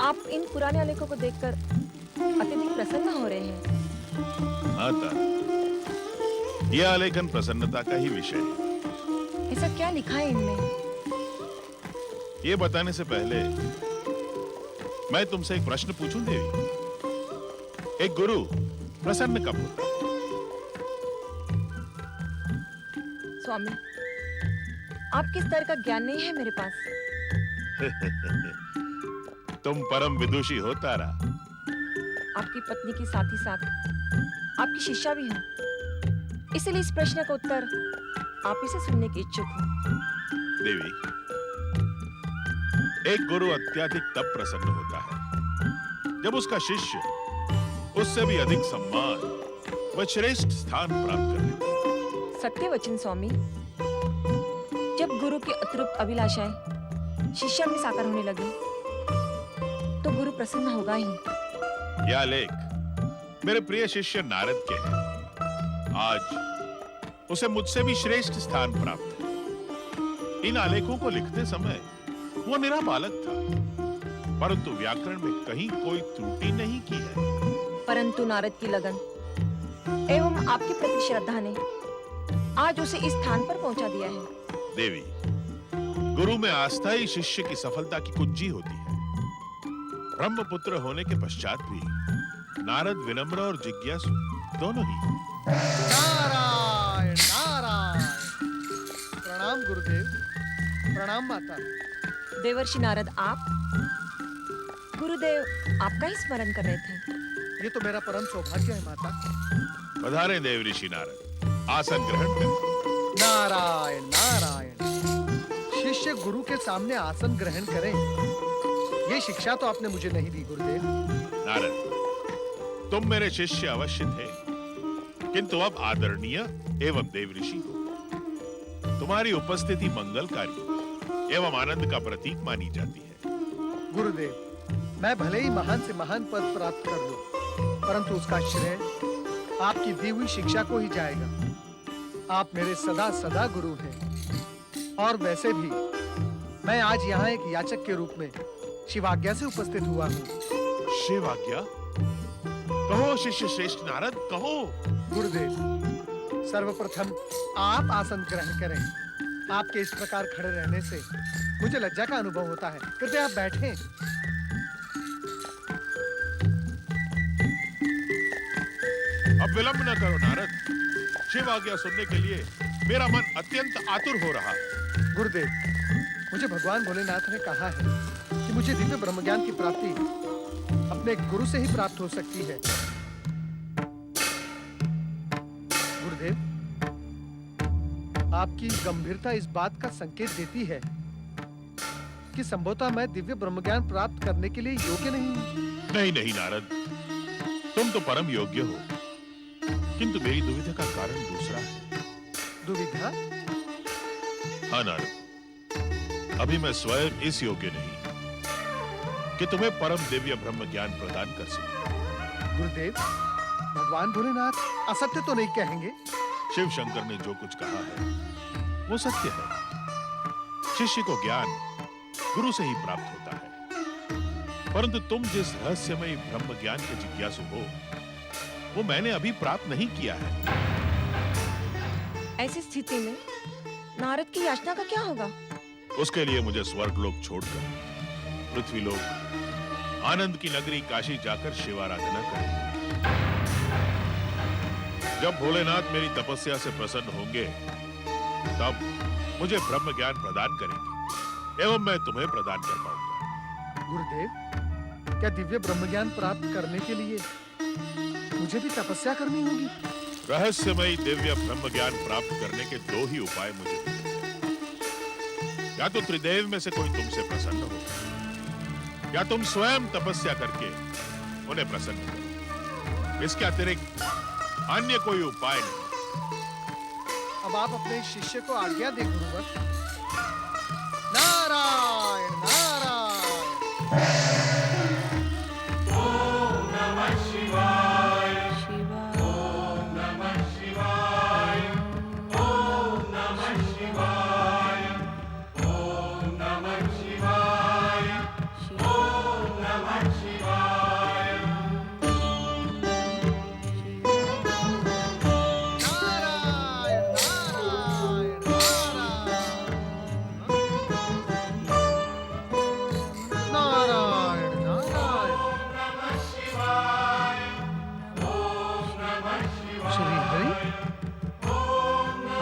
आप इन पुराने आलेखों को देखकर अत्यधिक प्रसन्न हो रहे हैं। हाँ तारा, यह आलेखन प्रसन्नता का ही विषय है। ऐसा क्या लिखा है इनमें? ये बताने से पहले मैं तुमसे एक प्रश्न पूछूं देवी। एक गुरु प्रसन्न कब होता है? स्वामी, आपके स्तर का ज्ञान नहीं है मेरे पास। तुम परम विदुषी हो तारा। आपकी पत्नी के साथ ही साथ आपकी शिष्या भी हूँ, इसलिए इस प्रश्न का उत्तर आप ही से सुनने की इच्छुक हूँ। देवी, एक गुरु अत्यधिक तब प्रसन्न होता है जब उसका शिष्य उससे भी अधिक सम्मान व श्रेष्ठ स्थान प्राप्त कर लेता है। सत्य वचन स्वामी। जब गुरु की अतृप्त अभिलाषाएं शिष्य में साकार होने लगे तो गुरु प्रसन्न होगा ही। यह लेख मेरे प्रिय शिष्य नारद के हैं। आज उसे मुझसे भी श्रेष्ठ स्थान प्राप्त है। इन आलेखों को लिखते समय वो निरा बालक था, परंतु व्याकरण में कहीं कोई त्रुटि नहीं की है। परंतु नारद की लगन एवं आपकी प्रति श्रद्धा ने आज उसे इस स्थान पर पहुंचा दिया है। देवी, गुरु में आस्था ही शिष्य की सफलता की कुंजी होती है। ब्रह्मपुत्र होने के पश्चात भी नारद विनम्र और जिज्ञासु दोनों ही। नारायण नारायण। प्रणाम गुरुदेव, प्रणाम माता। देवर्षि नारद, आप? गुरुदेव आपका ही स्मरण कर रहे थे। ये तो मेरा परम सौभाग्य है माता। पधारे देव ऋषि नारद, आसन ग्रहण करें। नारायण नारायण। शिष्य गुरु के सामने आसन ग्रहण करें, ये शिक्षा तो आपने मुझे नहीं दी गुरुदेव। नारद, तुम मेरे शिष्य अवश्य थे, किंतु अब आदरणीय एवं देव ऋषि हो। तुम्हारी उपस्थिति मंगलकारी एवं आनंद का प्रतीक मानी जाती है। गुरुदेव, मैं भले ही महान से महान पद प्राप्त कर लूं, परंतु उसका श्रेय आपकी दी हुई शिक्षा को ही जाएगा। आप मेरे सदा सदा गुरु हैं। और वैसे भी मैं आज यहाँ एक याचक के रूप में शिवाज्ञा से उपस्थित हुआ हूँ। शिवाज्ञा? कहो शिष्य श्रेष्ठ नारद, कहो। गुरुदेव, सर्वप्रथम आप आसन ग्रहण करें। आपके इस प्रकार खड़े रहने से मुझे लज्जा का अनुभव होता है। कृपया आप बैठें। अब विलंब न करो नारद। शिव आज्ञा सुनने के लिए मेरा मन अत्यंत आतुर हो रहा है। गुरुदेव, मुझे भगवान भोलेनाथ ने कहा है कि मुझे दिव्य ब्रह्मज्ञान की प्राप्ति अपने गुरु से ही प्राप्त हो सकती है। गुरुदेव, आपकी गंभीरता इस बात का संकेत देती है कि संभवतः मैं दिव्य ब्रह्मज्ञान प्राप्त करने के लिए योग्य नहीं हूं। नहीं नहीं नारद, तुम तो परम योग्य हो, किंतु मेरी दुविधा का कारण दूसरा है। दुविधा? हाँ नारद, अभी मैं स्वयं इस योग्य नहीं कि तुम्हें परम दिव्य ब्रह्म ज्ञान प्रदान कर सकूं। गुरुदेव, भगवान भोलेनाथ असत्य तो नहीं कहेंगे? शिव शंकर ने जो कुछ कहा है वो सत्य है। शिष्य को ज्ञान गुरु से ही प्राप्त होता है, परंतु तुम जिस रहस्यमय ब्रह्म ज्ञान के जिज्ञासु हो वो मैंने अभी प्राप्त नहीं किया है। ऐसी स्थिति में नारद की याचना का क्या होगा? उसके लिए मुझे स्वर्गलोक छोड़कर पृथ्वीलोक आनंद की नगरी काशी जाकर शिवाराधना करें। जब भोलेनाथ मेरी तपस्या से प्रसन्न होंगे तब मुझे ब्रह्म ज्ञान प्रदान करेंगे एवं मैं तुम्हें प्रदान कर पाऊंगा। गुरुदेव, क्या दिव्य ब्रह्म ज्ञान प्राप्त करने के लिए मुझे भी तपस्या करनी होगी? रहस्यमय दिव्य ब्रह्म ज्ञान प्राप्त करने के दो ही उपाय मुझे मिलते हैं। या तो त्रिदेव में से कोई तुमसे प्रसन्न हो, या तुम स्वयं तपस्या करके उन्हें प्रसन्न करो। इसके अतिरिक्त अन्य कोई उपाय नहीं। अब आप अपने शिष्य को आज्ञा दें गुरुवर। नारायण नारायण। ओम नमः शिवाय। शिवाय। ओम नमः शिवाय। ओम नमः शिवाय। ओम नमः शिवाय। ओम नमः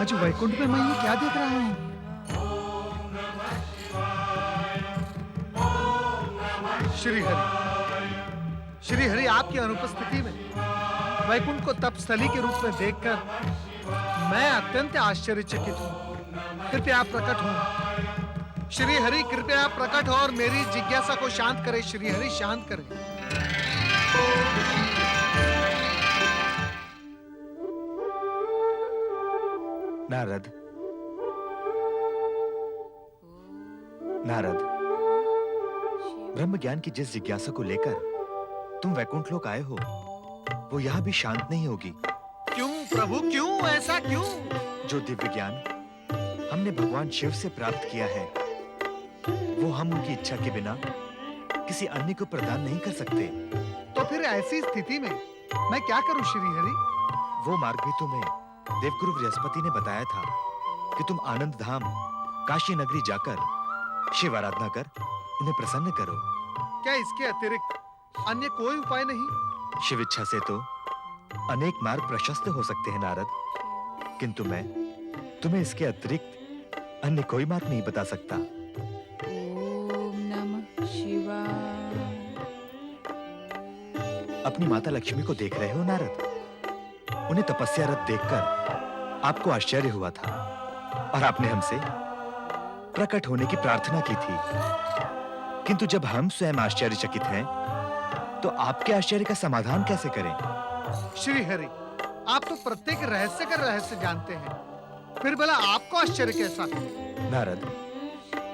आज वैकुंठ में मैं ये क्या देख रहा हूँ? श्री हरि, आपकी अनुपस्थिति में वैकुंठ को तपस्थली के रूप में देखकर मैं अत्यंत आश्चर्यचकित हूँ। कृपया प्रकट हो श्री हरि, कृपया प्रकट हो और मेरी जिज्ञासा को शांत करे। श्री हरि, शांत करें। नारद, नारद, ब्रह्म ज्ञान की जिस जिज्ञासा को लेकर तुम वैकुंठ लोक आए हो, वो यहाँ भी शांत नहीं होगी। क्यों प्रभु, क्यों ऐसा क्यों? जो दिव्य ज्ञान हमने भगवान शिव से प्राप्त किया है, वो हम उनकी इच्छा के बिना किसी अन्य को प्रदान नहीं कर सकते। तो फिर ऐसी स्थिति में मैं क्या करूं श्री हरि? वो मार्ग भी तुम्हें देवगुरु बृहस्पति ने बताया था कि तुम आनंद धाम काशी नगरी जाकर शिव आराधना कर उन्हें प्रसन्न करो। क्या इसके अतिरिक्त अन्य कोई उपाय नहीं? शिव इच्छा से तो अनेक मार्ग प्रशस्त हो सकते हैं नारद, किंतु मैं तुम्हें इसके अतिरिक्त अन्य कोई मार्ग नहीं बता सकता। ओम नमः शिवाय। अपनी माता लक्ष्मी को देख रहे हो नारद? उन्हें तपस्यारत देखकर आपको आश्चर्य हुआ था और आपने हमसे प्रकट होने की प्रार्थना की थी, किंतु जब हम स्वयं आश्चर्यचकित हैं, तो आपके आश्चर्य का समाधान कैसे करें? श्री हरि, आप तो प्रत्येक रहस्य का रहस्य जानते हैं, फिर भला आपको आश्चर्य कैसा? नारद,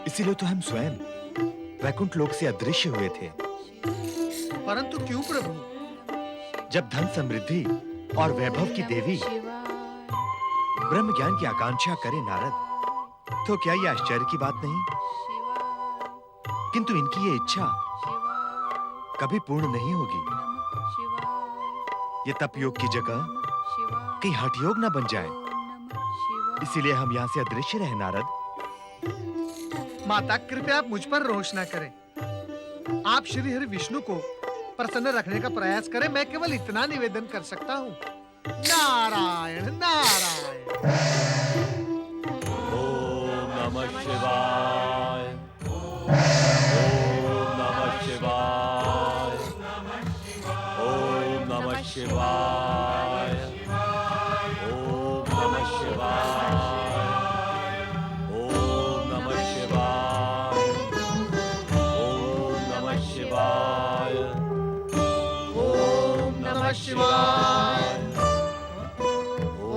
इसीलिए तो हम स्वयं वैकुंठ लोक से अदृश्य हुए थे। परंतु क्यों प्रभु? जब धन समृद्धि और वैभव की देवी ब्रह्म ज्ञान की आकांक्षा करे नारद, तो क्या ये आश्चर्य की बात नहीं? किंतु इनकी ये इच्छा कभी पूर्ण नहीं होगी। ये तप योग की जगह कहीं हठ योग न बन जाए, इसीलिए हम यहाँ से अदृश्य रहे नारद। माता, कृपया आप मुझ पर रोष न करें। आप श्री हरि विष्णु को प्रसन्न रखने का प्रयास करें। मैं केवल इतना निवेदन कर सकता हूँ। नारायण नारायण। ओम नमः शिवाय। ओम नमः शिवाय। ओम नमः शिवाय। ओम नमः शिवाय। ओम नमः शिवाय। ओम नमः शिवाय। ओम नमः शिवाय।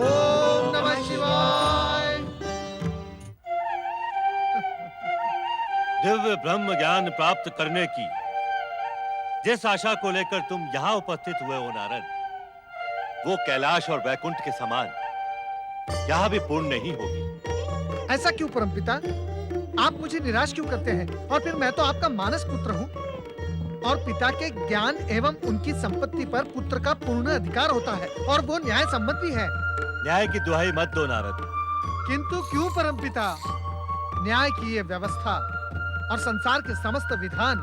ओम नमः शिवाय। दिव्य ब्रह्म ज्ञान प्राप्त करने की जिस आशा को लेकर तुम यहाँ उपस्थित हुए हो नारद, वो कैलाश और वैकुंठ के समान यहाँ भी पूर्ण नहीं होगी। ऐसा क्यों परमपिता? आप मुझे निराश क्यों करते हैं? और फिर मैं तो आपका मानस पुत्र हूँ, और पिता के ज्ञान एवं उनकी संपत्ति पर पुत्र का पूर्ण अधिकार होता है, और वो न्याय सम्मत भी है। न्याय की दुहाई मत दो नारद। किंतु क्यों परमपिता? न्याय की ये व्यवस्था और संसार के समस्त विधान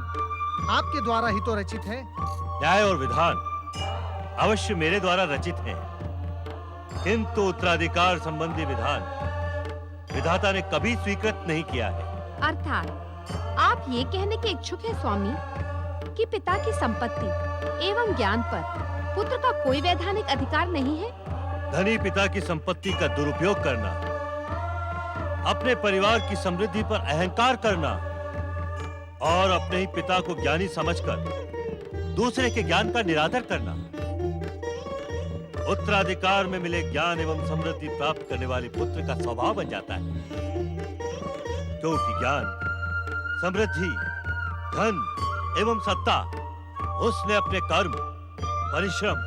आपके द्वारा ही तो रचित है। न्याय और विधान अवश्य मेरे द्वारा रचित हैं, किंतु उत्तराधिकार संबंधी विधान विधाता ने कभी स्वीकृत नहीं किया है। अर्थात आप ये कहने के इच्छुक हैं स्वामी कि पिता की संपत्ति एवं ज्ञान पर पुत्र का कोई वैधानिक अधिकार नहीं है। धनी पिता की संपत्ति का दुरुपयोग करना, अपने परिवार की समृद्धि पर अहंकार करना और अपने ही पिता को ज्ञानी समझकर दूसरे के ज्ञान का निरादर करना, उत्तराधिकार में मिले ज्ञान एवं समृद्धि प्राप्त करने वाले पुत्र का स्वभाव बन जाता है। क्योंकि ज्ञान, समृद्धि, धन एवं सत्ता उसने अपने कर्म, परिश्रम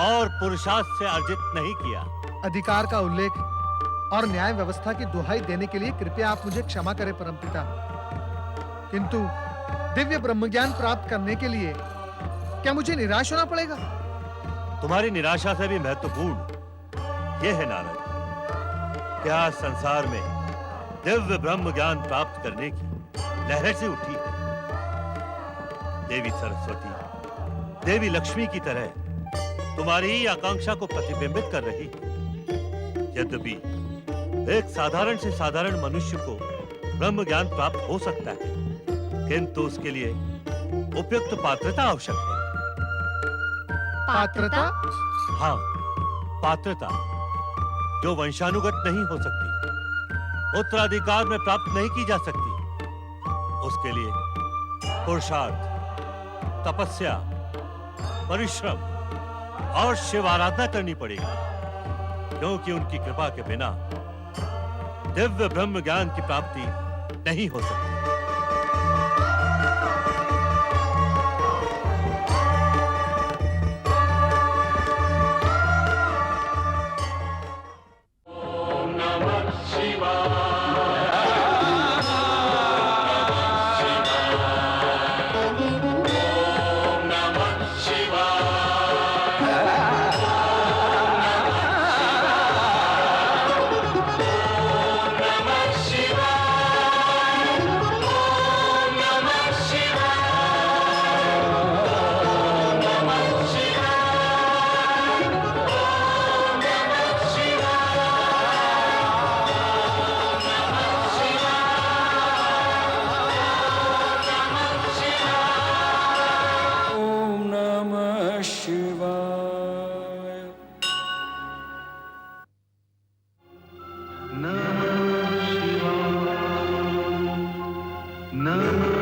और पुरुषार्थ से अर्जित नहीं किया। अधिकार का उल्लेख और न्याय व्यवस्था की दुहाई देने के लिए कृपया आप मुझे क्षमा करें परमपिता, किंतु दिव्य ब्रह्मज्ञान प्राप्त करने के लिए क्या मुझे निराश होना पड़ेगा? तुम्हारी निराशा से भी महत्वपूर्ण यह है नारद, क्या संसार में दिव्य ब्रह्म ज्ञान प्राप्त करने की लहर से उठी है। देवी सरस्वती, देवी लक्ष्मी की तरह तुम्हारी ही आकांक्षा को प्रतिबिंबित कर रही है। यद्यपि एक साधारण से साधारण मनुष्य को ब्रह्म ज्ञान प्राप्त हो सकता है, किंतु उसके लिए उपयुक्त पात्रता आवश्यक है। पात्रता? हाँ, पात्रता जो वंशानुगत नहीं हो सकती, उत्तराधिकार में प्राप्त नहीं की जा सकती। उसके लिए पुरुषार्थ, तपस्या, परिश्रम और शिव आराधना करनी पड़ेगी, क्योंकि उनकी कृपा के बिना दिव्य ब्रह्म ज्ञान की प्राप्ति नहीं हो सकती। नमः